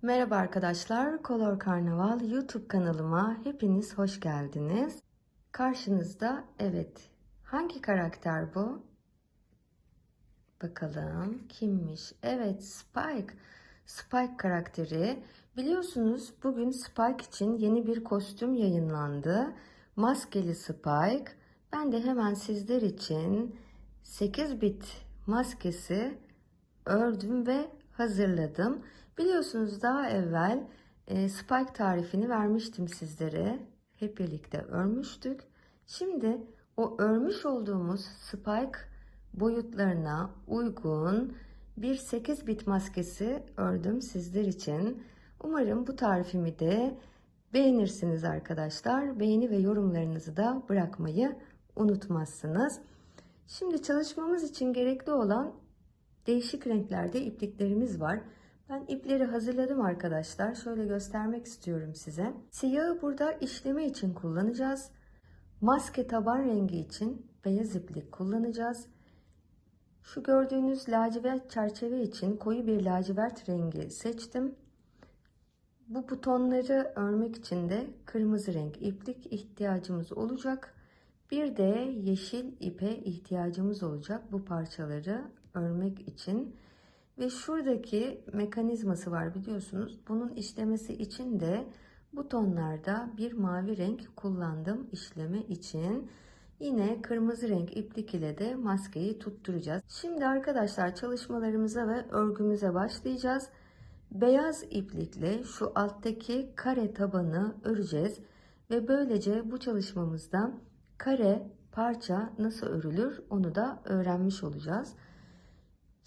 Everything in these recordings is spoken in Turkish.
Merhaba arkadaşlar, Color Karnaval YouTube kanalıma hepiniz hoş geldiniz. Karşınızda hangi karakter bu? Bakalım kimmiş? Evet, Spike. Spike karakteri. Biliyorsunuz bugün Spike için yeni bir kostüm yayınlandı. Maskeli Spike. Ben de hemen sizler için 8 bit maskesi ördüm ve hazırladım. Biliyorsunuz daha evvel Spike tarifini vermiştim sizlere. Hep birlikte örmüştük. Şimdi o örmüş olduğumuz Spike boyutlarına uygun bir 8 bit maskesi ördüm sizler için. Umarım bu tarifimi de beğenirsiniz arkadaşlar. Beğeni ve yorumlarınızı da bırakmayı unutmazsınız. Şimdi çalışmamız için gerekli olan değişik renklerde ipliklerimiz var. Ben ipleri hazırladım arkadaşlar. Şöyle göstermek istiyorum size. Siyahı burada işleme için kullanacağız. Maske taban rengi için beyaz iplik kullanacağız. Şu gördüğünüz lacivert çerçeve için koyu bir lacivert rengi seçtim. Bu butonları örmek için de kırmızı renk iplik ihtiyacımız olacak. Bir de yeşil ipe ihtiyacımız olacak bu parçaları örmek için. Ve şuradaki mekanizması var biliyorsunuz. Bunun işlemesi için de butonlarda bir mavi renk kullandım işleme için. Yine kırmızı renk iplik ile de maskeyi tutturacağız. Şimdi arkadaşlar çalışmalarımıza ve örgümüze başlayacağız. Beyaz iplikle şu alttaki kare tabanı öreceğiz ve böylece bu çalışmamızda kare parça nasıl örülür onu da öğrenmiş olacağız.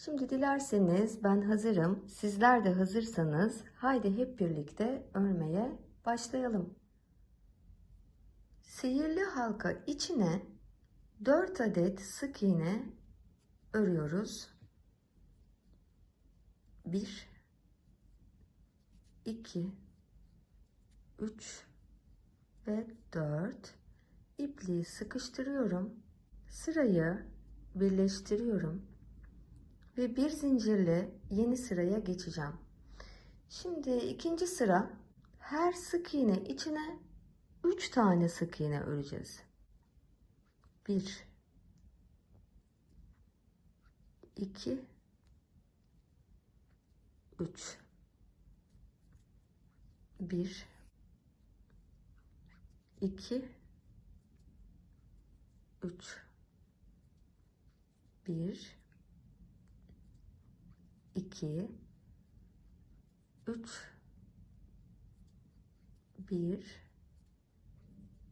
Şimdi dilerseniz ben hazırım. Sizler de hazırsanız haydi hep birlikte örmeye başlayalım. Sihirli halka içine 4 adet sık iğne örüyoruz. 1 2 3 ve 4 ipliği sıkıştırıyorum. Sırayı birleştiriyorum ve bir zincirle yeni sıraya geçeceğim. Şimdi ikinci sıra, her sık iğne içine 3 tane sık iğne öreceğiz. 1 2 3 1 2 3 1 2 3 1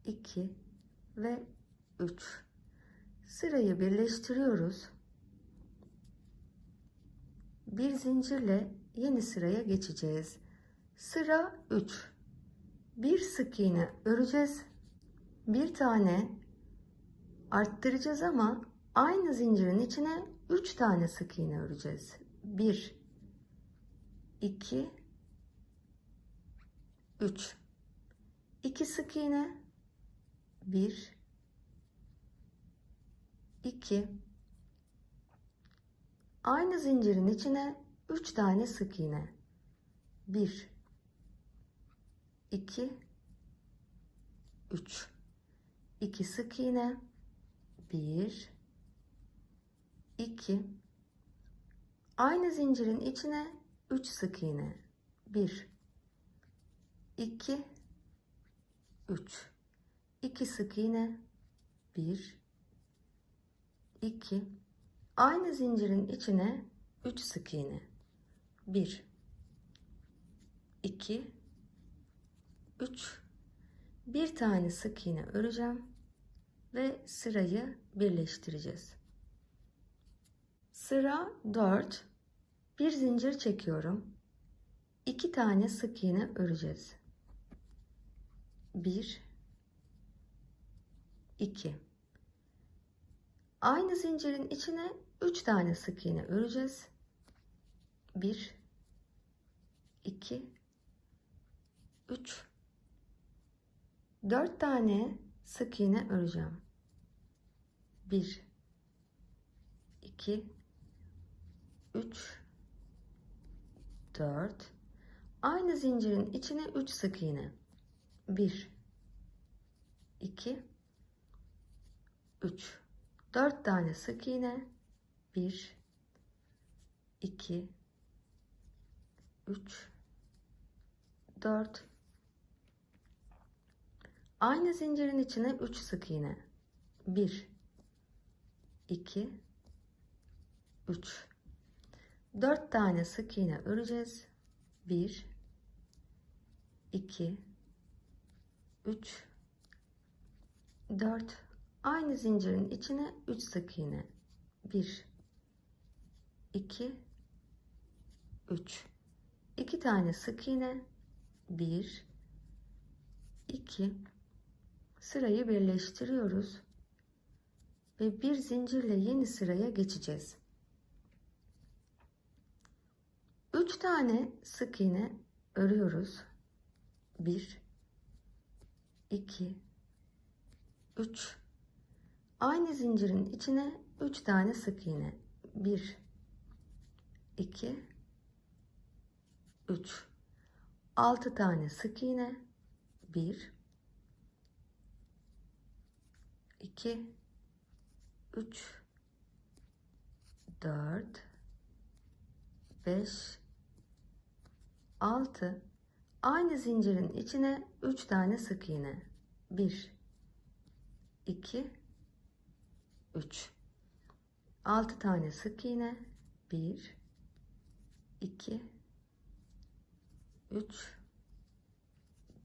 2 ve 3 sırayı birleştiriyoruz. Bir zincirle yeni sıraya geçeceğiz. Sıra 3. Bir sık iğne öreceğiz. Bir tane arttıracağız ama aynı zincirin içine 3 tane sık iğne öreceğiz. 1 2 3 2 sık iğne 1 2 aynı zincirin içine 3 tane sık iğne 1 2 3 2 sık iğne 1 2 aynı zincirin içine 3 sık iğne 1 2 3 2 sık iğne 1 2 aynı zincirin içine 3 sık iğne 1 2 3 bir tane sık iğne öreceğim ve sırayı birleştireceğiz. Sıra 4. Bir zincir çekiyorum. 2 tane sık iğne öreceğiz. 1 2 aynı zincirin içine 3 tane sık iğne öreceğiz. 1 2 3 4 tane sık iğne öreceğim. 1 2 3 4 Aynı zincirin içine 3 sık iğne. 1, 2, 3. 4 tane sık iğne. 1, 2, 3, 4. Aynı zincirin içine 3 sık iğne. 1, 2, 3. 4 tane sık iğne öreceğiz. 1, 2, 3, 4. Aynı zincirin içine 3 sık iğne. 1, 2, 3. 2 tane sık iğne. 1, 2. Sırayı birleştiriyoruz ve bir zincirle yeni sıraya geçeceğiz. 3 tane sık iğne örüyoruz. 1, 2, 3. Aynı zincirin içine 3 tane sık iğne. 1, 2, 3. 6 tane sık iğne. 1, 2, 3, 4, 5, 6. Aynı zincirin içine 3 tane sık iğne. 1, 2, 3. 6 tane sık iğne. 1, 2, 3,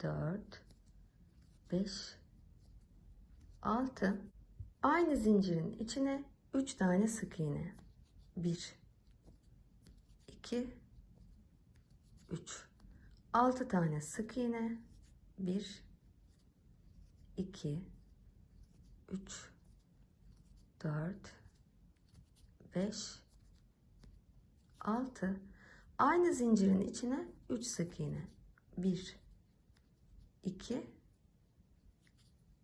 4, 5, 6. Aynı zincirin içine 3 tane sık iğne. 1, 2, 3. 6 tane sık iğne. 1, 2, 3, 4, 5, 6. Aynı zincirin içine 3 sık iğne. 1, 2,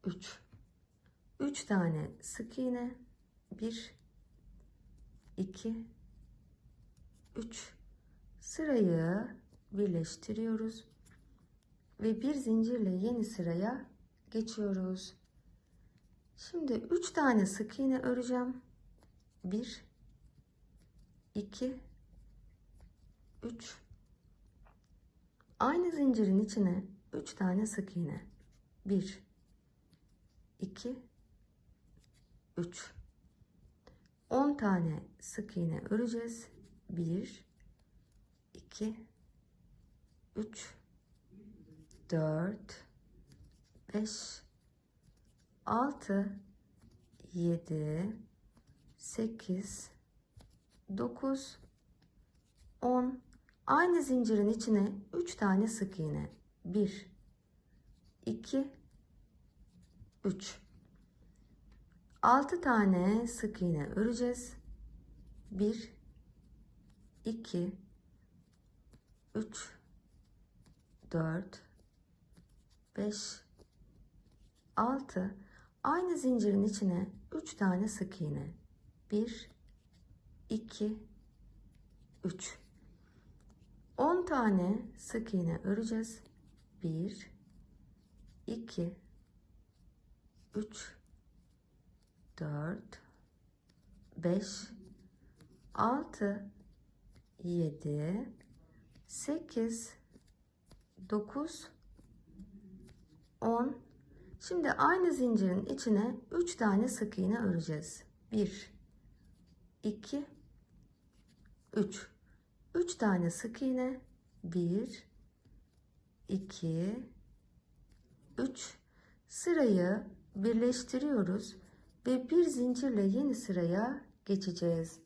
3. 3 tane sık iğne. 1, 2, 3. Sırayı birleştiriyoruz ve bir zincirle yeni sıraya geçiyoruz. Şimdi 3 tane sık iğne öreceğim. 1, 2, 3. Aynı zincirin içine 3 tane sık iğne. 1, 2, 3. 10 tane sık iğne öreceğiz. 1, 2, 3, 4, 5, 6, 7, 8, 9, 10. Aynı zincirin içine 3 tane sık iğne. 1, 2, 3. 6 tane sık iğne öreceğiz. 1, 2, 3, 4, 5, 6. Aynı zincirin içine 3 tane sık iğne. 1, 2, 3. 10 tane sık iğne öreceğiz. 1, 2, 3, 4, 5, 6, 7, 8, 9, 10. Şimdi aynı zincirin içine 3 tane sık iğne öreceğiz. 1, 2, 3. 3 tane sık iğne. 1, 2, 3. Sırayı birleştiriyoruz ve bir zincirle yeni sıraya geçeceğiz.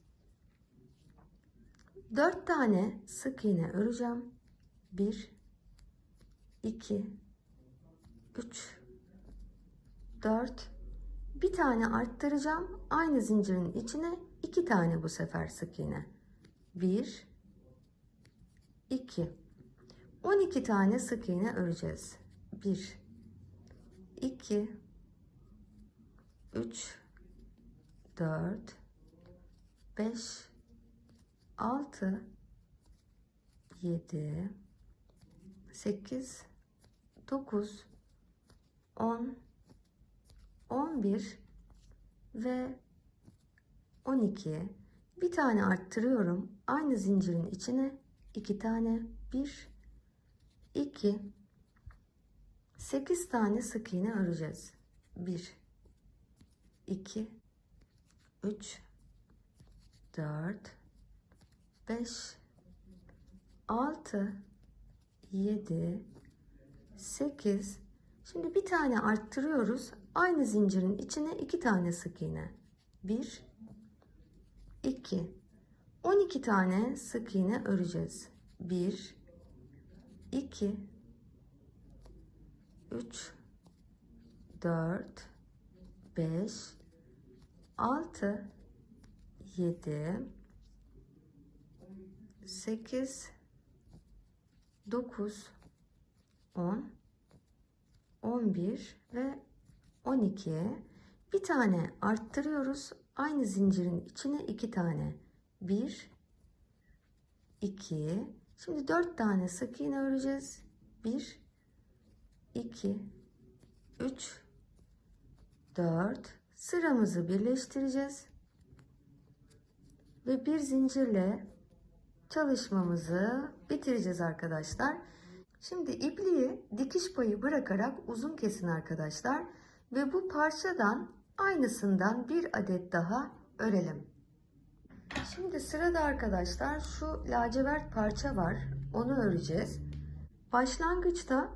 4 tane sık iğne öreceğim. 1, 2, 3, 4. Bir tane arttıracağım. Aynı zincirin içine 2 tane bu sefer sık iğne. 1, 2. 12 tane sık iğne öreceğiz. 1, 2, 3, 4, 5, 6, 7, 8, 9, 10, 11 ve 12. Bir tane arttırıyorum. Aynı zincirin içine 2 tane. 1, 2, 8 tane sık iğne öreceğiz. 1, 2, 3, 4, 5, 6, 7, 8. Şimdi bir tane arttırıyoruz. Aynı zincirin içine 2 tane sık iğne. 1, 2, 12 tane sık iğne öreceğiz. 1, 2, 3, 4, 5, 6, 7, 8, 9, 10, 11 ve 12. Bir tane arttırıyoruz. Aynı zincirin içine 2 tane. 1, 2. Şimdi 4 tane sık iğne öreceğiz. 1, 2, 3, 4. Sıramızı birleştireceğiz. Ve bir zincirle çalışmamızı bitireceğiz arkadaşlar. Şimdi ipliği dikiş payı bırakarak uzun kesin arkadaşlar. Ve bu parçadan aynısından bir adet daha örelim. Şimdi sırada arkadaşlar şu lacivert parça var. Onu öreceğiz. Başlangıçta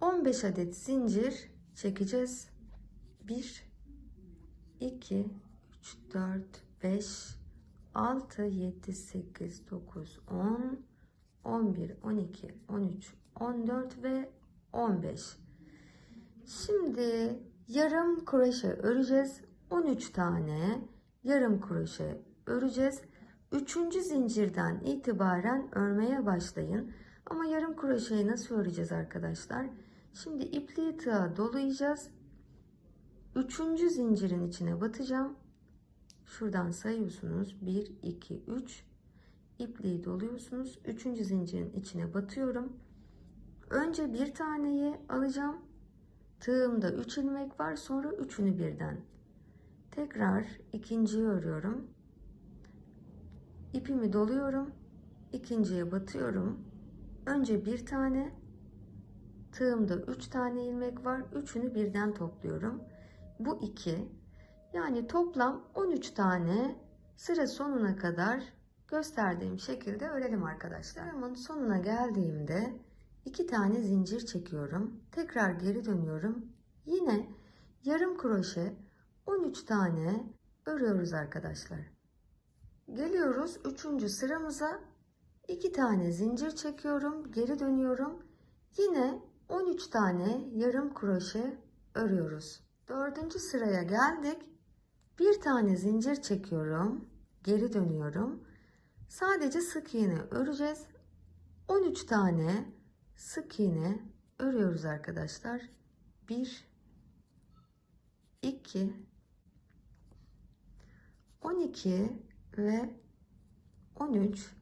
15 adet zincir çekeceğiz. 1, 2, 3, 4, 5, 6, 7, 8, 9, 10, 11, 12, 13, 14 ve 15. Şimdi yarım kroşe öreceğiz. 13 tane yarım kroşe öreceğiz. 3. zincirden itibaren örmeye başlayın. Ama yarım kroşeyi nasıl öreceğiz arkadaşlar? Şimdi ipliği tığa dolayacağız. 3. zincirin içine batacağım. Şuradan sayıyorsunuz. 1, 2, 3. İpliği doluyorsunuz. 3. zincirin içine batıyorum. Önce bir taneyi alacağım. Tığımda 3 ilmek var. Sonra 3'ünü birden. Tekrar ikinciyi örüyorum. İpimi doluyorum. İkinciye batıyorum. Önce bir tane. Tığımda 3 tane ilmek var. 3'ünü birden topluyorum. Bu 2. Yani toplam 13 tane sıra sonuna kadar gösterdiğim şekilde örelim arkadaşlar. Ama sonuna geldiğimde 2 tane zincir çekiyorum. Tekrar geri dönüyorum. Yine yarım kroşe 13 tane örüyoruz arkadaşlar. Geliyoruz 3. sıramıza. 2 tane zincir çekiyorum. Geri dönüyorum. Yine 13 tane yarım kroşe örüyoruz. 4. sıraya geldik. Bir tane zincir çekiyorum. Geri dönüyorum. Sadece sık iğne öreceğiz. 13 tane sık iğne örüyoruz arkadaşlar. 1, 2, 12 ve 13.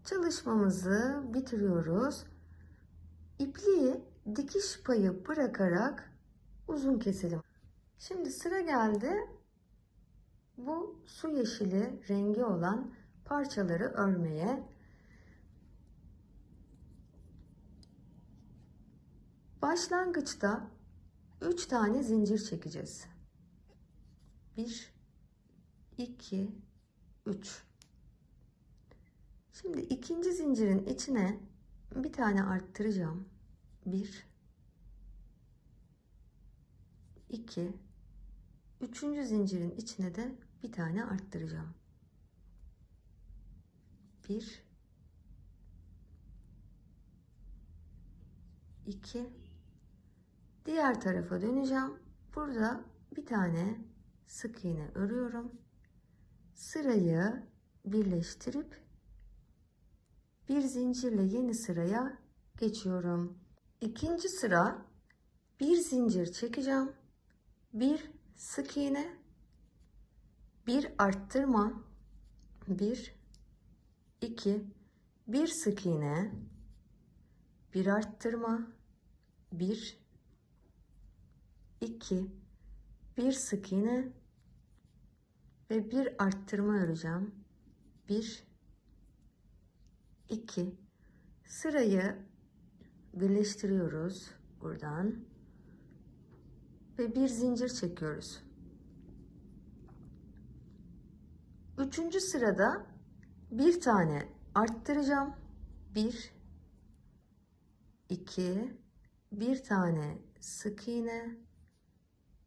Çalışmamızı bitiriyoruz. İpliği dikiş payı bırakarak uzun keselim. Şimdi sıra geldi bu su yeşili rengi olan parçaları örmeye. Başlangıçta 3 tane zincir çekeceğiz. 1, 2, 3. Şimdi ikinci zincirin içine bir tane arttıracağım. 1, 2, 3. zincirin içine de bir tane arttıracağım. 1, 2. Diğer tarafa döneceğim. Burada bir tane sık iğne örüyorum. Sırayı birleştirip bir zincirle yeni sıraya geçiyorum. İkinci sıra bir zincir çekeceğim. Bir sık iğne, bir arttırma, 1, 2, bir sık iğne, bir arttırma, 1, 2, bir sık iğne ve bir arttırma öreceğim. 1, 2, sırayı birleştiriyoruz buradan ve bir zincir çekiyoruz. Üçüncü sırada bir tane arttıracağım. 1, 2, bir tane sık iğne,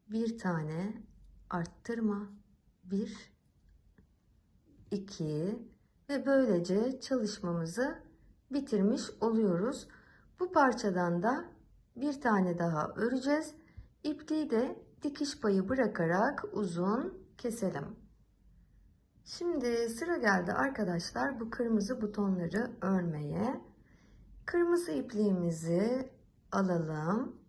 bir tane arttırma, 1, 2 ve böylece çalışmamızı bitirmiş oluyoruz. Bu parçadan da bir tane daha öreceğiz. İpliği de dikiş payı bırakarak uzun keselim. Şimdi sıra geldi arkadaşlar bu kırmızı butonları örmeye. Kırmızı ipliğimizi alalım.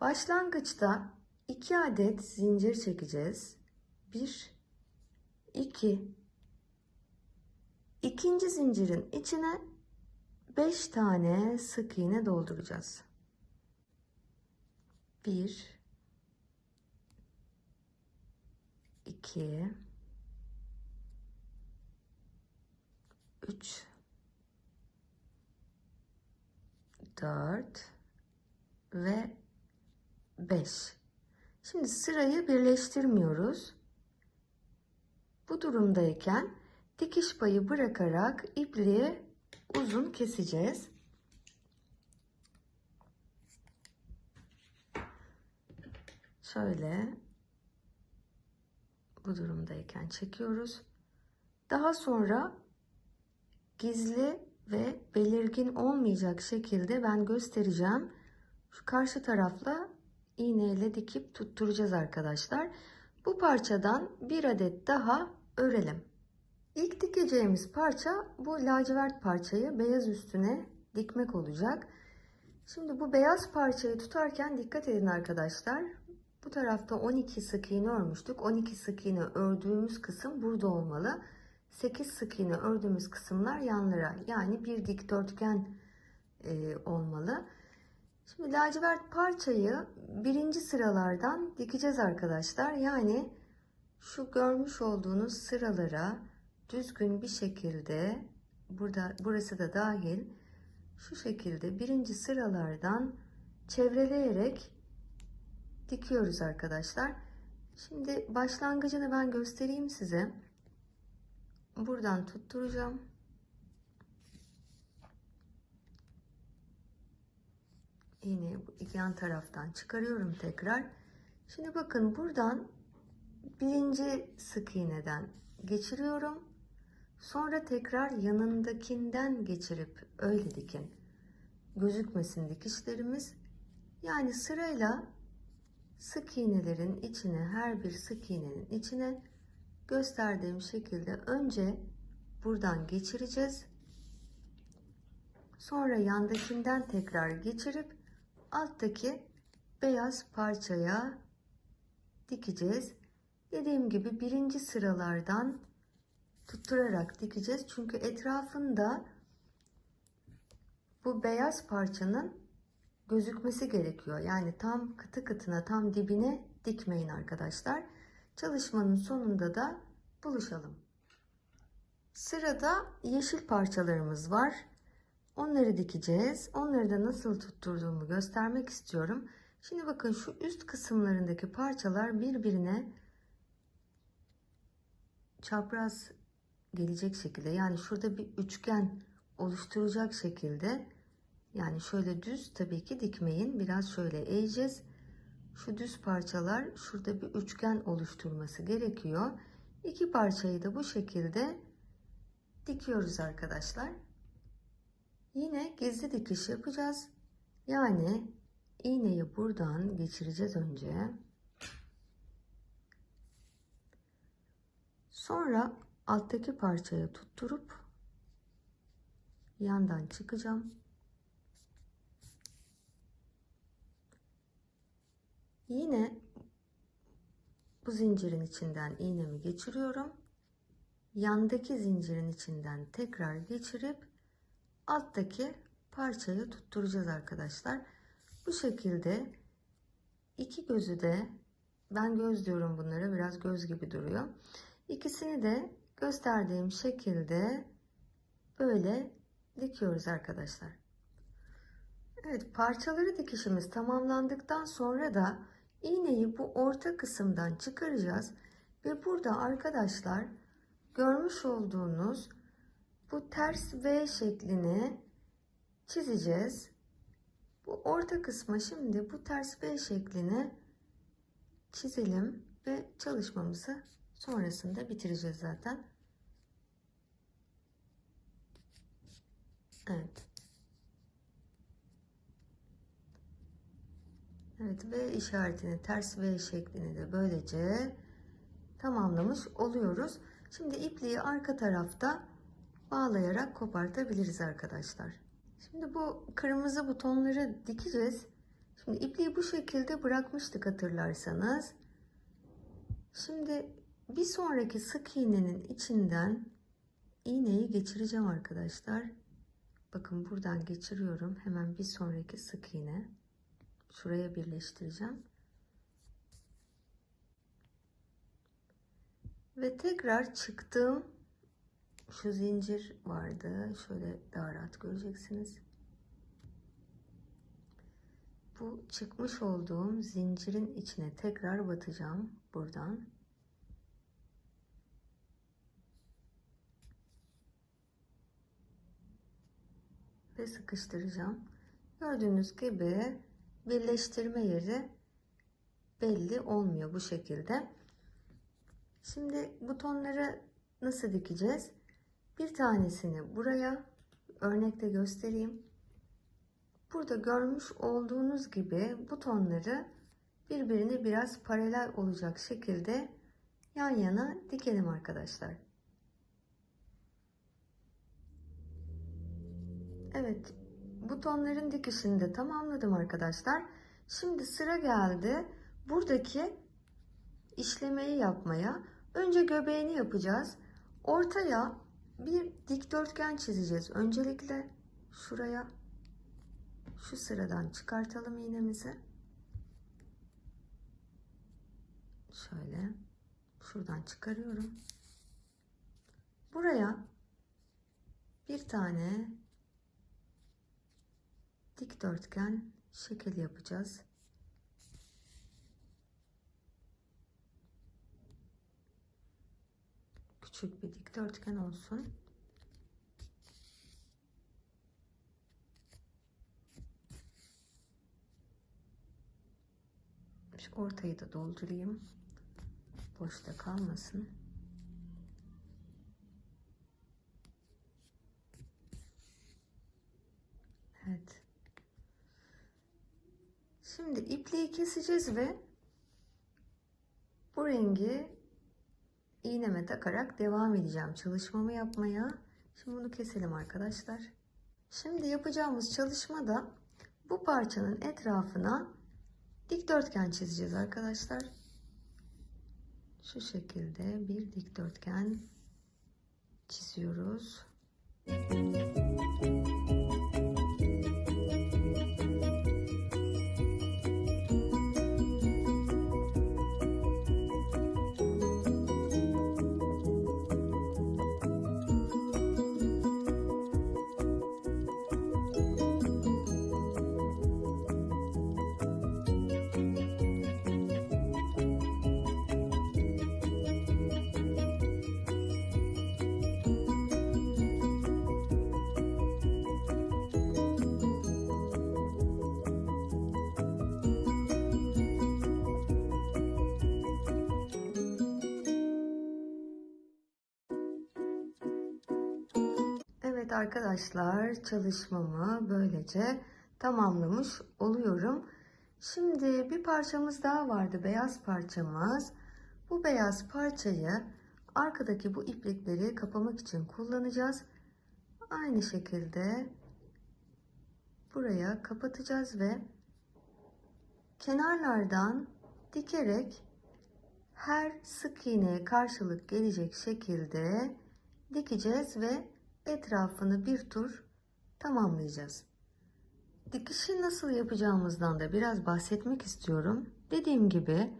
Başlangıçta 2 adet zincir çekeceğiz. 1, 2, ikinci zincirin içine 5 tane sık iğne dolduracağız. 1, 2, 3, 4 ve 5. Şimdi sırayı birleştirmiyoruz. Bu durumdayken dikiş payı bırakarak ipliği uzun keseceğiz. Şöyle bu durumdayken çekiyoruz. Daha sonra gizli ve belirgin olmayacak şekilde ben göstereceğim. Şu karşı tarafla iğneyle dikip tutturacağız arkadaşlar. Bu parçadan bir adet daha örelim. İlk dikeceğimiz parça bu lacivert parçayı beyaz üstüne dikmek olacak. Şimdi bu beyaz parçayı tutarken dikkat edin arkadaşlar. Bu tarafta 12 sık iğne örmüştük. 12 sık iğne ördüğümüz kısım burada olmalı. 8 sık iğne ördüğümüz kısımlar yanlara, yani bir dikdörtgen olmalı. Şimdi lacivert parçayı birinci sıralardan dikeceğiz arkadaşlar. Yani şu görmüş olduğunuz sıralara düzgün bir şekilde, burası da dahil, şu şekilde birinci sıralardan çevreleyerek dikiyoruz arkadaşlar. Şimdi başlangıcını ben göstereyim size. Buradan tutturacağım. İğneyi yan taraftan çıkarıyorum tekrar. Şimdi bakın buradan birinci sık iğneden geçiriyorum. Sonra tekrar yanındakinden geçirip öyle dikin. Gözükmesin dikişlerimiz. Yani sırayla sık iğnelerin içine, her bir sık iğnenin içine gösterdiğim şekilde önce buradan geçireceğiz. Sonra yandakinden tekrar geçirip alttaki beyaz parçaya dikeceğiz. Dediğim gibi birinci sıralardan tutturarak dikeceğiz. Çünkü etrafında bu beyaz parçanın gözükmesi gerekiyor. Yani tam kıtı kıtına, tam dibine dikmeyin arkadaşlar. Çalışmanın sonunda da buluşalım. Sırada yeşil parçalarımız var. Onları dikeceğiz. Onları da nasıl tutturduğumu göstermek istiyorum. Şimdi bakın şu üst kısımlarındaki parçalar birbirine çapraz gelecek şekilde, yani şurada bir üçgen oluşturacak şekilde, yani şöyle düz tabii ki dikmeyin, biraz şöyle eğeceğiz. Şu düz parçalar şurada bir üçgen oluşturması gerekiyor. İki parçayı da bu şekilde dikiyoruz arkadaşlar. Yine gizli dikiş yapacağız. Yani iğneyi buradan geçireceğiz önce. Sonra alttaki parçaya tutturup yandan çıkacağım. Yine bu zincirin içinden iğnemi geçiriyorum. Yandaki zincirin içinden tekrar geçirip alttaki parçaya tutturacağız arkadaşlar. Bu şekilde iki gözü de, ben göz diyorum bunlara, biraz göz gibi duruyor. İkisini de gösterdiğim şekilde böyle dikiyoruz arkadaşlar. Evet, parçaları dikişimiz tamamlandıktan sonra da iğneyi bu orta kısımdan çıkaracağız ve burada arkadaşlar görmüş olduğunuz bu ters V şeklini çizeceğiz. Bu orta kısma şimdi bu ters V şeklini çizelim ve çalışmamızı sonrasında bitireceğiz zaten. Evet. Evet, V işaretini, ters V şeklini de böylece tamamlamış oluyoruz. Şimdi ipliği arka tarafta bağlayarak kopartabiliriz arkadaşlar. Şimdi bu kırmızı butonları dikeceğiz. Şimdi ipliği bu şekilde bırakmıştık hatırlarsanız. Şimdi bir sonraki sık iğnenin içinden iğneyi geçireceğim arkadaşlar. Bakın buradan geçiriyorum. Hemen bir sonraki sık iğne. Şuraya birleştireceğim. Ve tekrar çıktığım şu zincir vardı. Şöyle daha rahat göreceksiniz. Bu çıkmış olduğum zincirin içine tekrar batacağım buradan. Ve sıkıştıracağım. Gördüğünüz gibi birleştirme yeri belli olmuyor bu şekilde. Şimdi butonları nasıl dikeceğiz? Bir tanesini buraya, örnekte göstereyim. Burada görmüş olduğunuz gibi butonları birbirine biraz paralel olacak şekilde yan yana dikelim arkadaşlar. Evet, butonların dikişini de tamamladım arkadaşlar. Şimdi sıra geldi buradaki işlemeyi yapmaya. Önce göbeğini yapacağız. Ortaya bir dikdörtgen çizeceğiz. Öncelikle şuraya, şu sıradan çıkartalım iğnemizi. Şöyle şuradan çıkarıyorum. Buraya bir tane dikdörtgen şekil yapacağız. Küçük bir dikdörtgen olsun. Şu ortayı da doldurayım. Boşta kalmasın. Evet. Şimdi ipliği keseceğiz ve bu rengi iğneme takarak devam edeceğim çalışmamı yapmaya. Şimdi bunu keselim arkadaşlar. Şimdi yapacağımız çalışmada bu parçanın etrafına dikdörtgen çizeceğiz arkadaşlar. Şu şekilde bir dikdörtgen çiziyoruz. Evet arkadaşlar, çalışmamı böylece tamamlamış oluyorum. Şimdi bir parçamız daha vardı, beyaz parçamız. Bu beyaz parçayı arkadaki bu iplikleri kapamak için kullanacağız. Aynı şekilde buraya kapatacağız ve kenarlardan dikerek her sık iğneye karşılık gelecek şekilde dikeceğiz ve etrafını bir tur tamamlayacağız. Dikişi nasıl yapacağımızdan da biraz bahsetmek istiyorum. Dediğim gibi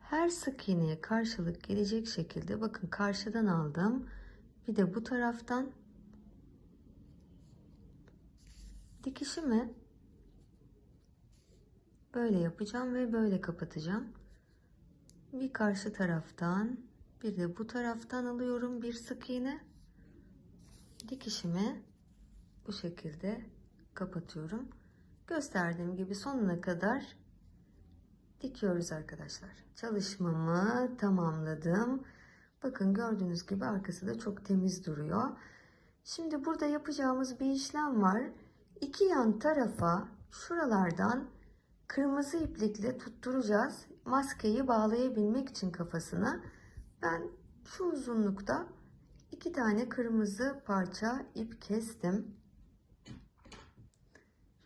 her sık iğneye karşılık gelecek şekilde bakın karşıdan aldım. Bir de bu taraftan dikişimi böyle yapacağım ve böyle kapatacağım. Bir karşı taraftan bir de bu taraftan alıyorum bir sık iğne. Dikişimi bu şekilde kapatıyorum. Gösterdiğim gibi sonuna kadar dikiyoruz arkadaşlar. Çalışmamı tamamladım. Bakın gördüğünüz gibi arkası da çok temiz duruyor. Şimdi burada yapacağımız bir işlem var. İki yan tarafa şuralardan kırmızı iplikle tutturacağız. Maskeyi bağlayabilmek için kafasına. Ben şu uzunlukta iki tane kırmızı parça ip kestim.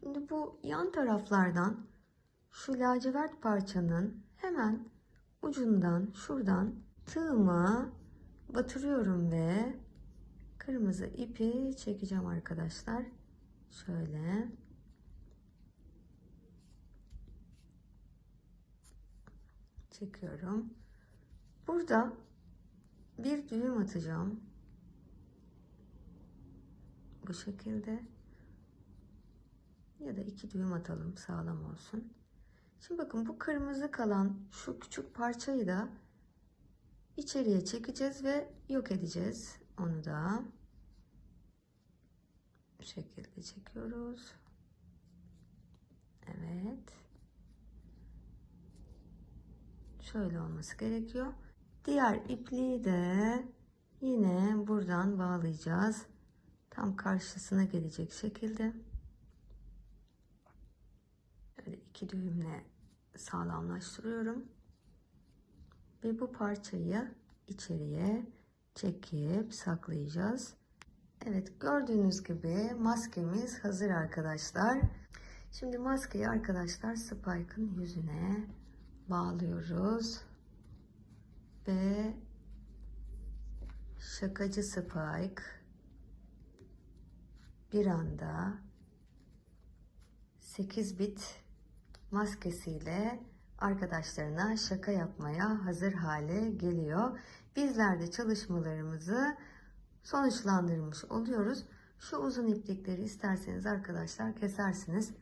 Şimdi bu yan taraflardan şu lacivert parçanın hemen ucundan şuradan tığıma batırıyorum ve kırmızı ipi çekeceğim arkadaşlar. Şöyle. Çekiyorum. Burada bir düğüm atacağım. Bu şekilde. Ya da iki düğüm atalım sağlam olsun. Şimdi bakın bu kırmızı kalan şu küçük parçayı da içeriye çekeceğiz ve yok edeceğiz. Onu da bu şekilde çekiyoruz. Evet. Şöyle olması gerekiyor. Diğer ipliği de yine buradan bağlayacağız. Tam karşısına gelecek şekilde. Böyle iki düğümle sağlamlaştırıyorum. Ve bu parçayı içeriye çekip saklayacağız. Evet, gördüğünüz gibi maskemiz hazır arkadaşlar. Şimdi maskeyi arkadaşlar Spike'ın yüzüne bağlıyoruz. Ve şakacı Spike bir anda 8 bit maskesiyle arkadaşlarına şaka yapmaya hazır hale geliyor. Bizler de çalışmalarımızı sonuçlandırmış oluyoruz. Şu uzun iplikleri isterseniz arkadaşlar kesersiniz.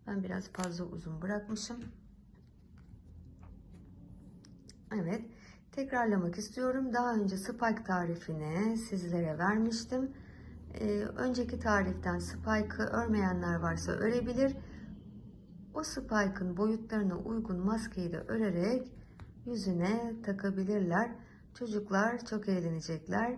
Ben biraz fazla uzun bırakmışım. Evet, tekrarlamak istiyorum. Daha önce Spike tarifini sizlere vermiştim. Önceki tariften Spike'ı örmeyenler varsa örebilir. O Spike'ın boyutlarına uygun maskeyi de örerek yüzüne takabilirler. Çocuklar çok eğlenecekler.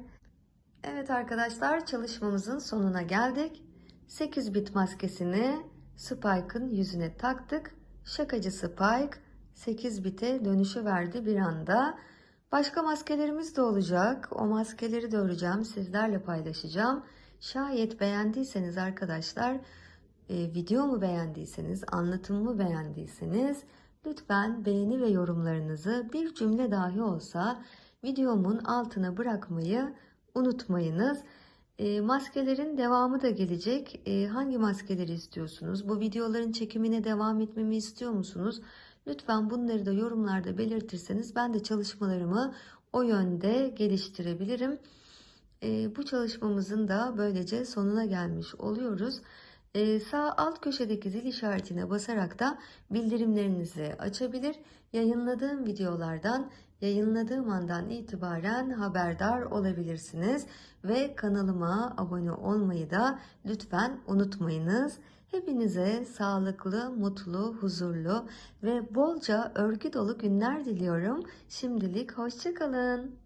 Evet arkadaşlar, çalışmamızın sonuna geldik. 8 bit maskesini Spike'ın yüzüne taktık. Şakacı Spike 8 bite dönüşü verdi bir anda. Başka maskelerimiz de olacak. O maskeleri de öreceğim. Sizlerle paylaşacağım. Şayet beğendiyseniz arkadaşlar, videomu beğendiyseniz, anlatımımı beğendiyseniz lütfen beğeni ve yorumlarınızı bir cümle dahi olsa videomun altına bırakmayı unutmayınız. Maskelerin devamı da gelecek. Hangi maskeleri istiyorsunuz? Bu videoların çekimine devam etmemi istiyor musunuz? Lütfen bunları da yorumlarda belirtirseniz ben de çalışmalarımı o yönde geliştirebilirim. Bu çalışmamızın da böylece sonuna gelmiş oluyoruz. Sağ alt köşedeki zil işaretine basarak da bildirimlerinizi açabilir. Yayınladığım videolardan yayınladığım andan itibaren haberdar olabilirsiniz. Ve kanalıma abone olmayı da lütfen unutmayınız. Hepinize sağlıklı, mutlu, huzurlu ve bolca örgü dolu günler diliyorum. Şimdilik hoşça kalın.